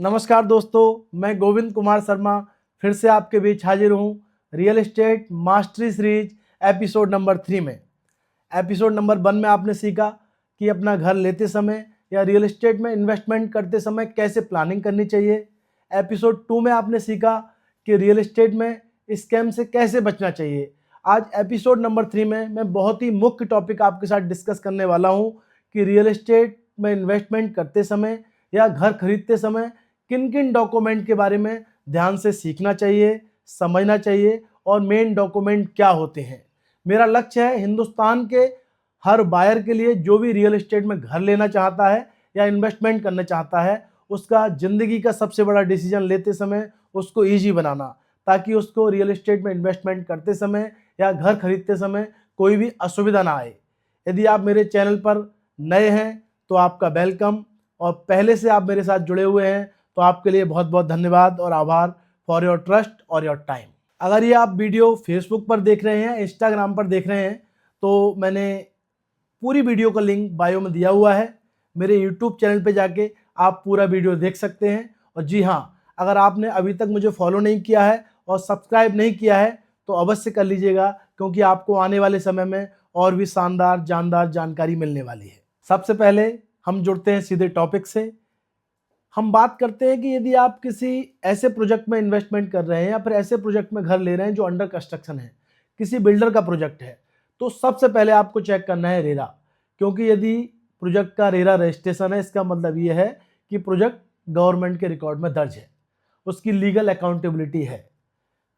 नमस्कार दोस्तों, मैं गोविंद कुमार शर्मा फिर से आपके बीच हाजिर हूँ real estate mastery series episode number 3 में। एपिसोड नंबर 1 में आपने सीखा कि अपना घर लेते समय या रियल एस्टेट में इन्वेस्टमेंट करते समय कैसे प्लानिंग करनी चाहिए। एपिसोड 2 में आपने सीखा कि रियल एस्टेट में स्कैम से कैसे बचना चाहिए। आज एपिसोड नंबर 3 में मैं बहुत ही मुख्य टॉपिक आपके साथ डिस्कस करने वाला हूँ कि रियल एस्टेट में इन्वेस्टमेंट करते समय या घर खरीदते समय किन किन डॉक्यूमेंट के बारे में ध्यान से सीखना चाहिए, समझना चाहिए और मेन डॉक्यूमेंट क्या होते हैं। मेरा लक्ष्य है हिंदुस्तान के हर बायर के लिए जो भी रियल एस्टेट में घर लेना चाहता है या इन्वेस्टमेंट करना चाहता है, उसका ज़िंदगी का सबसे बड़ा डिसीजन लेते समय उसको ईजी बनाना, ताकि उसको रियल एस्टेट में इन्वेस्टमेंट करते समय या घर खरीदते समय कोई भी असुविधा ना आए। यदि आप मेरे चैनल पर नए हैं तो आपका वेलकम, और पहले से आप मेरे साथ जुड़े हुए हैं तो आपके लिए बहुत बहुत धन्यवाद और आभार फॉर योर ट्रस्ट और योर टाइम। अगर ये आप वीडियो फेसबुक पर देख रहे हैं, इंस्टाग्राम पर देख रहे हैं, तो मैंने पूरी वीडियो का लिंक बायो में दिया हुआ है। मेरे यूट्यूब चैनल पे जाके आप पूरा वीडियो देख सकते हैं। और जी हाँ, अगर आपने अभी तक मुझे फॉलो नहीं किया है और सब्सक्राइब नहीं किया है तो अवश्य कर लीजिएगा, क्योंकि आपको आने वाले समय में और भी शानदार जानदार जानकारी मिलने वाली है। सबसे पहले हम जुड़ते हैं सीधे टॉपिक से। हम बात करते हैं कि यदि आप किसी ऐसे प्रोजेक्ट में इन्वेस्टमेंट कर रहे हैं या फिर ऐसे प्रोजेक्ट में घर ले रहे हैं जो अंडर कंस्ट्रक्शन है, किसी बिल्डर का प्रोजेक्ट है, तो सबसे पहले आपको चेक करना है रेरा। क्योंकि यदि प्रोजेक्ट का रेरा रजिस्ट्रेशन है, इसका मतलब ये है कि प्रोजेक्ट गवर्नमेंट के रिकॉर्ड में दर्ज है, उसकी लीगल अकाउंटेबिलिटी है।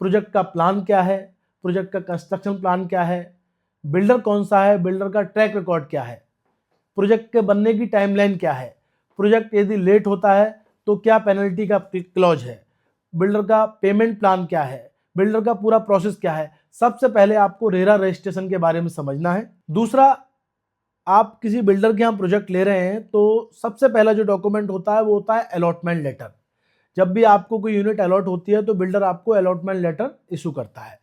प्रोजेक्ट का प्लान क्या है, प्रोजेक्ट का कंस्ट्रक्शन प्लान क्या है, बिल्डर कौन सा है, बिल्डर का ट्रैक रिकॉर्ड क्या है, प्रोजेक्ट के बनने की टाइमलाइन क्या है, प्रोजेक्ट यदि लेट होता है तो क्या पेनल्टी का क्लॉज है, बिल्डर का पेमेंट प्लान क्या है, बिल्डर का पूरा प्रोसेस क्या है। सबसे पहले आपको रेरा रजिस्ट्रेशन के बारे में समझना है। दूसरा, आप किसी बिल्डर के यहाँ प्रोजेक्ट ले रहे हैं तो सबसे पहला जो डॉक्यूमेंट होता है वो होता है अलॉटमेंट लेटर। जब भी आपको कोई यूनिट अलॉट होती है तो बिल्डर आपको अलॉटमेंट लेटर इशू करता है।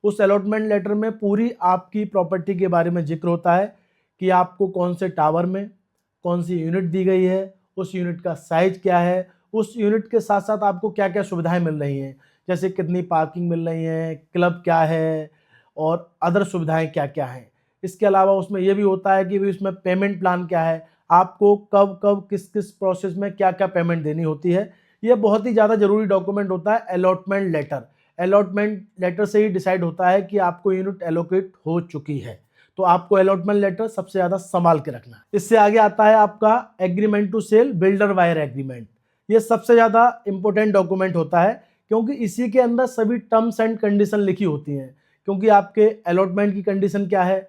उस अलॉटमेंट लेटर में पूरी आपकी प्रॉपर्टी के बारे में जिक्र होता है कि आपको कौन से टावर में कौन सी यूनिट दी गई है, उस यूनिट का साइज क्या है, उस यूनिट के साथ साथ आपको क्या क्या सुविधाएं मिल रही हैं, जैसे कितनी पार्किंग मिल रही है, क्लब क्या है और अदर सुविधाएं क्या क्या हैं। इसके अलावा उसमें यह भी होता है कि भी उसमें पेमेंट प्लान क्या है, आपको कब कब किस किस प्रोसेस में क्या क्या पेमेंट देनी होती है। यह बहुत ही ज़्यादा जरूरी डॉक्यूमेंट होता है अलॉटमेंट लेटर। अलॉटमेंट लेटर से ही डिसाइड होता है कि आपको यूनिट एलोकेट हो चुकी है, तो आपको अलॉटमेंट लेटर सबसे ज़्यादा संभाल के रखना है। इससे आगे आता है आपका agreement to sell builder buyer agreement. ये सबसे ज़्यादा इंपॉर्टेंट डॉक्यूमेंट होता है, क्योंकि इसी के अंदर सभी टर्म्स एंड कंडीशन लिखी होती हैं। क्योंकि आपके अलॉटमेंट की कंडीशन क्या है,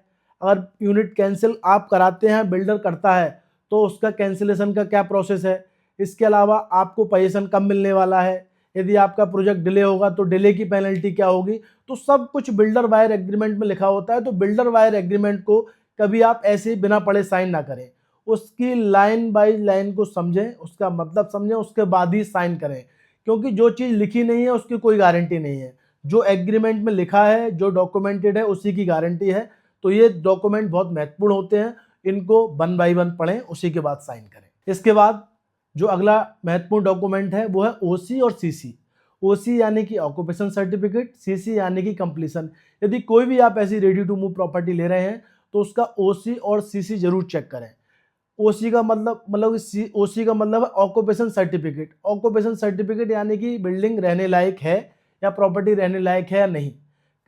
अगर यूनिट कैंसिल आप कराते हैं, बिल्डर करता है, तो उसका कैंसिलेशन का क्या प्रोसेस है। इसके अलावा आपको पोजीशन कब मिलने वाला है, यदि आपका प्रोजेक्ट डिले होगा तो डिले की पेनल्टी क्या होगी, तो सब कुछ बिल्डर वायर एग्रीमेंट में लिखा होता है। तो बिल्डर वायर एग्रीमेंट को कभी आप ऐसे ही बिना पढ़े साइन ना करें, उसकी लाइन बाय लाइन को समझें, उसका मतलब समझें, उसके बाद ही साइन करें। क्योंकि जो चीज़ लिखी नहीं है उसकी कोई गारंटी नहीं है, जो एग्रीमेंट में लिखा है, जो डॉक्यूमेंटेड है, उसी की गारंटी है। तो ये डॉक्यूमेंट बहुत महत्वपूर्ण होते हैं, इनको वन बाई वन पढ़ें, उसी के बाद साइन करें। इसके बाद जो अगला महत्वपूर्ण डॉक्यूमेंट है वो है ओसी और सीसी। ओसी यानी कि ऑक्यूपेशन सर्टिफिकेट, सीसी यानी कि कंप्लीशन। यदि कोई भी आप ऐसी रेडी टू मूव प्रॉपर्टी ले रहे हैं तो उसका ओसी और सीसी जरूर चेक करें। ओसी का मतलब ओसी का मतलब है ऑक्यूपेशन सर्टिफिकेट। ऑक्यूपेशन सर्टिफिकेट यानी कि बिल्डिंग रहने लायक है या प्रॉपर्टी रहने लायक है या नहीं।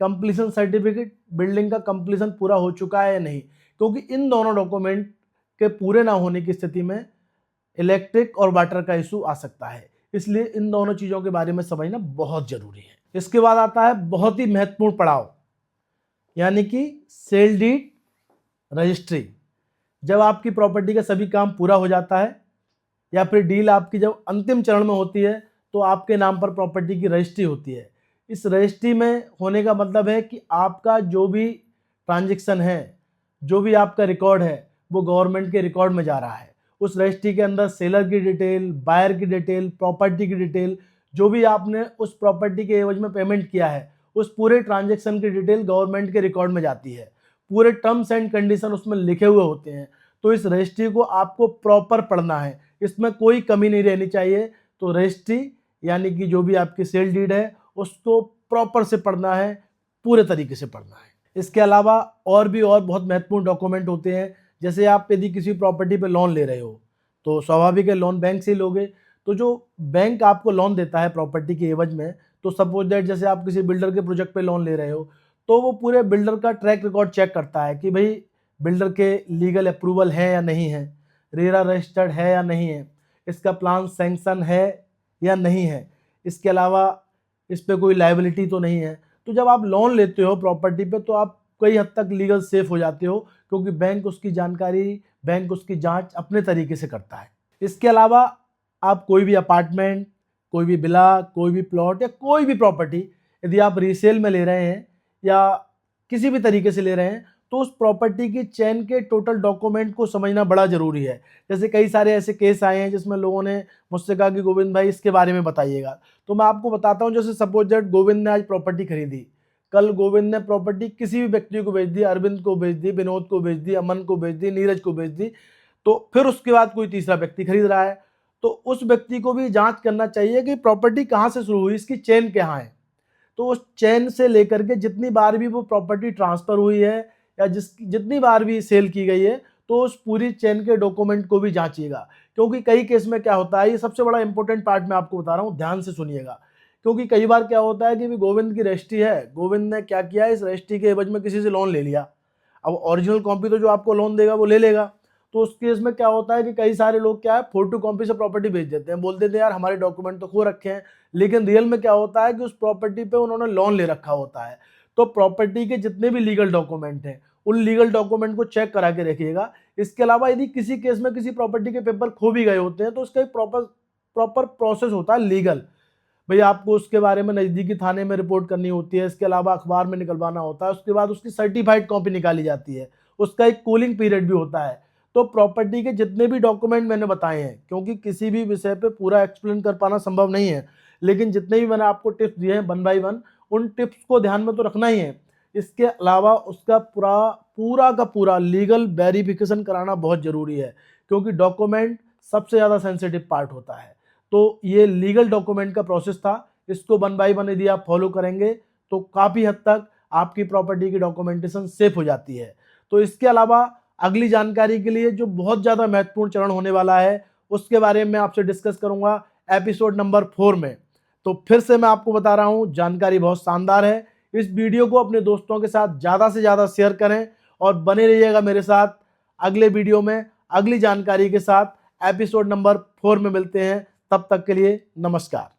कंप्लीशन सर्टिफिकेट, बिल्डिंग का कंप्लीशन पूरा हो चुका है या नहीं। क्योंकि इन दोनों डॉक्यूमेंट के पूरे ना होने की स्थिति में इलेक्ट्रिक और वाटर का इशू आ सकता है, इसलिए इन दोनों चीज़ों के बारे में समझना बहुत जरूरी है। इसके बाद आता है बहुत ही महत्वपूर्ण पड़ाव, यानी कि सेल डीड रजिस्ट्री। जब आपकी प्रॉपर्टी का सभी काम पूरा हो जाता है या फिर डील आपकी जब अंतिम चरण में होती है तो आपके नाम पर प्रॉपर्टी की रजिस्ट्री होती है। इस रजिस्ट्री में होने का मतलब है कि आपका जो भी ट्रांजैक्शन है, जो भी आपका रिकॉर्ड है, वो गवर्नमेंट के रिकॉर्ड में जा रहा है। उस रजिस्ट्री के अंदर सेलर की डिटेल, बायर की डिटेल, प्रॉपर्टी की डिटेल, जो भी आपने उस प्रॉपर्टी के एवज में पेमेंट किया है, उस पूरे ट्रांजैक्शन की डिटेल गवर्नमेंट के रिकॉर्ड में जाती है। पूरे टर्म्स एंड कंडीशन उसमें लिखे हुए होते हैं। तो इस रजिस्ट्री को आपको प्रॉपर पढ़ना है, इसमें कोई कमी नहीं रहनी चाहिए। तो रजिस्ट्री यानी कि जो भी आपकी सेल डीड है उसको प्रॉपर से पढ़ना है, पूरे तरीके से पढ़ना है। इसके अलावा और बहुत महत्वपूर्ण डॉक्यूमेंट होते हैं। जैसे आप यदि किसी प्रॉपर्टी पे लोन ले रहे हो तो स्वाभाविक है लोन बैंक से ही लोगे। तो जो बैंक आपको लोन देता है प्रॉपर्टी के एवज में, तो सपोज दैट जैसे आप किसी बिल्डर के प्रोजेक्ट पे लोन ले रहे हो तो वो पूरे बिल्डर का ट्रैक रिकॉर्ड चेक करता है कि भाई बिल्डर के लीगल अप्रूवल है या नहीं है, रेरा रजिस्टर्ड है या नहीं है, इसका प्लान सैंक्शन है या नहीं है, इसके अलावा इस पर कोई लायबिलिटी तो नहीं है। तो जब आप लोन लेते हो प्रॉपर्टी पे तो आप कई हद तक लीगल सेफ हो जाते हो, क्योंकि बैंक उसकी जानकारी, बैंक उसकी जांच अपने तरीके से करता है। इसके अलावा आप कोई भी अपार्टमेंट, कोई भी विला, कोई भी प्लॉट या कोई भी प्रॉपर्टी यदि आप रीसेल में ले रहे हैं या किसी भी तरीके से ले रहे हैं तो उस प्रॉपर्टी की चेन के टोटल डॉक्यूमेंट को समझना बड़ा ज़रूरी है। जैसे कई सारे ऐसे केस आए हैं जिसमें लोगों ने मुझसे कहा कि गोविंद भाई इसके बारे में बताइएगा, तो मैं आपको बताता हूं। जैसे सपोज दैट गोविंद ने आज प्रॉपर्टी खरीदी, कल गोविंद ने प्रॉपर्टी किसी भी व्यक्ति को बेच दी, अरविंद को बेच दी, विनोद को बेच दी, अमन को बेच दी, नीरज को बेच दी, तो फिर उसके बाद कोई तीसरा व्यक्ति खरीद रहा है, तो उस व्यक्ति को भी जांच करना चाहिए कि प्रॉपर्टी कहाँ से शुरू हुई, इसकी चेन कहाँ है। तो उस चेन से लेकर के जितनी बार भी वो प्रॉपर्टी ट्रांसफर हुई है या जितनी बार भी सेल की गई है, तो उस पूरी चेन के डॉक्यूमेंट को भी जांचिएगा। क्योंकि कई केस में क्या होता है, ये सबसे बड़ा इंपॉर्टेंट पार्ट मैं आपको बता रहा हूँ, ध्यान से सुनिएगा। क्योंकि कई बार क्या होता है कि भी गोविंद की रजिस्ट्री है, गोविंद ने क्या किया, इस रजिस्ट्री के एवज में किसी से लोन ले लिया। अब ओरिजिनल कॉपी तो जो आपको लोन देगा वो ले लेगा। तो उस केस में क्या होता है कि कई सारे लोग क्या है, फोटो कॉपी से प्रॉपर्टी बेच देते हैं, बोल देते हैं यार हमारे डॉक्यूमेंट तो खो रखे हैं, लेकिन रियल में क्या होता है कि उस प्रॉपर्टी पे उन्होंने लोन ले रखा होता है। तो प्रॉपर्टी के जितने भी लीगल डॉक्यूमेंट हैं उन लीगल डॉक्यूमेंट को चेक करा के रखिएगा। इसके अलावा यदि किसी केस में किसी प्रॉपर्टी के पेपर खो भी गए होते हैं तो उसका एक प्रॉपर प्रोसेस होता है लीगल। भाई आपको उसके बारे में नज़दीकी थाने में रिपोर्ट करनी होती है, इसके अलावा अखबार में निकलवाना होता है, उसके बाद उसकी सर्टिफाइड कॉपी निकाली जाती है, उसका एक कूलिंग पीरियड भी होता है। तो प्रॉपर्टी के जितने भी डॉक्यूमेंट मैंने बताए हैं, क्योंकि किसी भी विषय पे पूरा एक्सप्लेन कर पाना संभव नहीं है, लेकिन जितने भी मैंने आपको टिप्स दिए हैं 1 बाय 1, उन टिप्स को ध्यान में तो रखना ही है। इसके अलावा उसका पूरा का पूरा लीगल वेरिफिकेशन कराना बहुत ज़रूरी है, क्योंकि डॉक्यूमेंट सबसे ज़्यादा सेंसिटिव पार्ट होता है। तो ये लीगल डॉक्यूमेंट का प्रोसेस था, इसको 1 बाय 1 यदि आप फॉलो करेंगे तो काफ़ी हद तक आपकी प्रॉपर्टी की डॉक्यूमेंटेशन सेफ हो जाती है। तो इसके अलावा अगली जानकारी के लिए जो बहुत ज़्यादा महत्वपूर्ण चरण होने वाला है उसके बारे में आपसे डिस्कस करूंगा एपिसोड नंबर 4 में। तो फिर से मैं आपको बता रहा हूं, जानकारी बहुत शानदार है। इस वीडियो को अपने दोस्तों के साथ ज़्यादा से ज़्यादा शेयर करें और बने रहिएगा मेरे साथ अगले वीडियो में अगली जानकारी के साथ। एपिसोड नंबर 4 में मिलते हैं, तब तक के लिए नमस्कार।